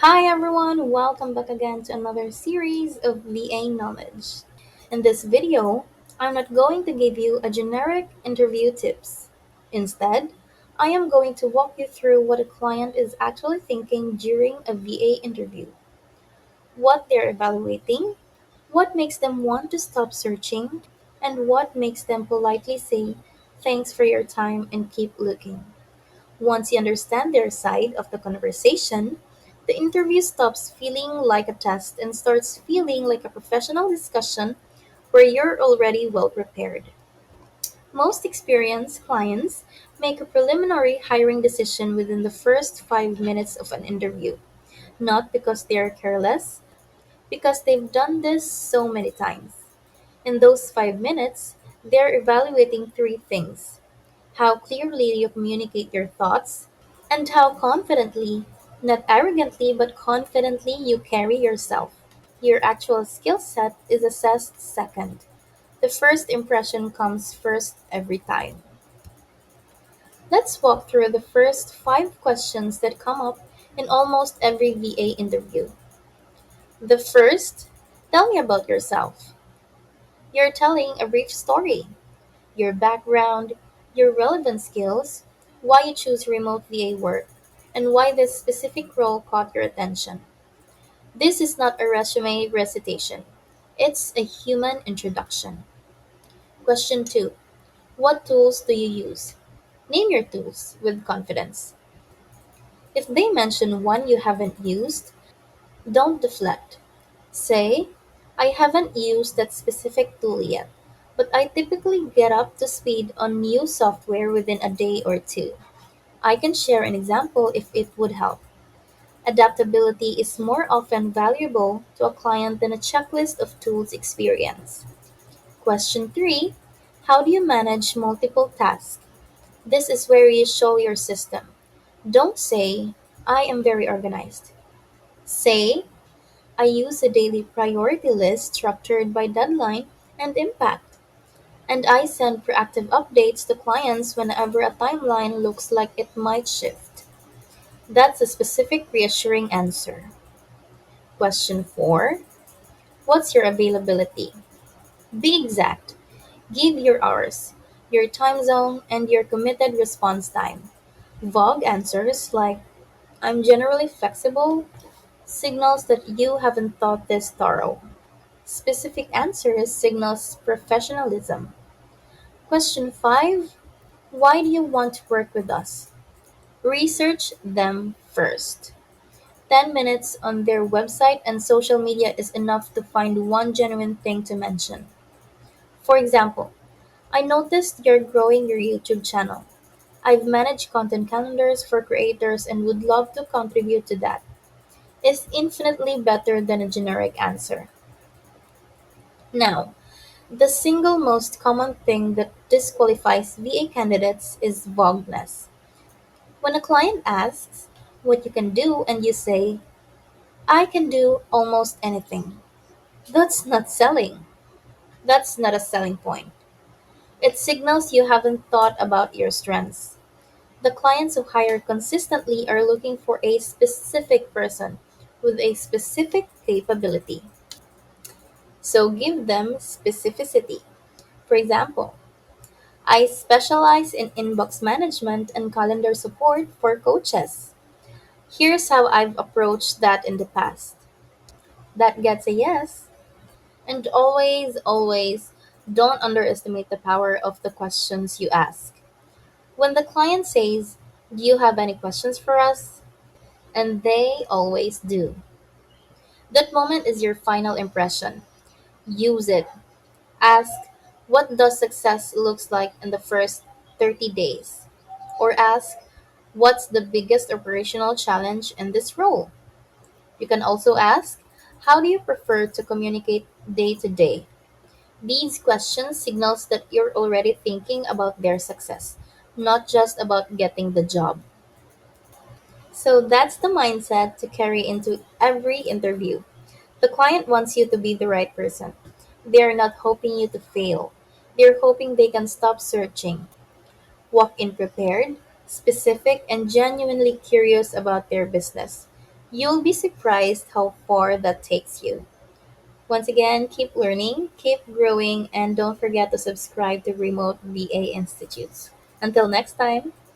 Hi everyone, welcome back again to another series of VA knowledge. In this video, I'm not going to give you a generic interview tips. Instead, I am going to walk you through what a client is actually thinking during a VA interview, what they're evaluating, what makes them want to stop searching, and what makes them politely say, "Thanks for your time" and keep looking. Once you understand their side of the conversation, the interview stops feeling like a test and starts feeling like a professional discussion where you're already well prepared. Most experienced clients make a preliminary hiring decision within the first 5 minutes of an interview, not because they are careless, because they've done this so many times. In those 5 minutes, they're evaluating three things: how clearly you communicate your thoughts, and how confidently, not arrogantly, but confidently you carry yourself. Your actual skill set is assessed second. The first impression comes first every time. Let's walk through the first five questions that come up in almost every VA interview. The first, tell me about yourself. You're telling a brief story, your background, your relevant skills, why you choose remote VA work, and why this specific role caught your attention. This is not a resume recitation. It's a human introduction. Question 2. What tools do you use? Name your tools with confidence. If they mention one you haven't used, don't deflect. Say, I haven't used that specific tool yet, but I typically get up to speed on new software within a day or two. I can share an example if it would help. Adaptability is more often valuable to a client than a checklist of tools experience. Question 3. How do you manage multiple tasks? This is where you show your system. Don't say, I am very organized. Say, I use a daily priority list structured by deadline and impact. And I send proactive updates to clients whenever a timeline looks like it might shift. That's a specific, reassuring answer. Question 4. What's your availability? Be exact. Give your hours, your time zone, and your committed response time. Vague answers like, I'm generally flexible, signals that you haven't thought this thorough. Specific answers signals professionalism. Question 5. Why do you want to work with us? Research them first. 10 minutes on their website and social media is enough to find one genuine thing to mention. For example, I noticed you're growing your YouTube channel. I've managed content calendars for creators and would love to contribute to that. Is infinitely better than a generic answer. Now, the single most common thing that disqualifies VA candidates is vagueness. When a client asks what you can do and you say, I can do almost anything, that's not selling. That's not a selling point. It signals you haven't thought about your strengths. The clients who hire consistently are looking for a specific person with a specific capability. So give them specificity. For example, I specialize in inbox management and calendar support for coaches. Here's how I've approached that in the past. That gets a yes. And always, always don't underestimate the power of the questions you ask. When the client says, do you have any questions for us? And they always do. That moment is your final impression. Use it. Ask, what does success looks like in the first 30 days? Or ask, what's the biggest operational challenge in this role? You can also ask, how do you prefer to communicate day to day? These questions signals that you're already thinking about their success, not just about getting the job. So that's the mindset to carry into every interview. The client wants you to be the right person. They're not hoping you to fail. They're hoping they can stop searching. Walk in prepared, specific, and genuinely curious about their business. You'll be surprised how far that takes you. Once again, keep learning, keep growing, and don't forget to subscribe to Remote VA Institutes. Until next time.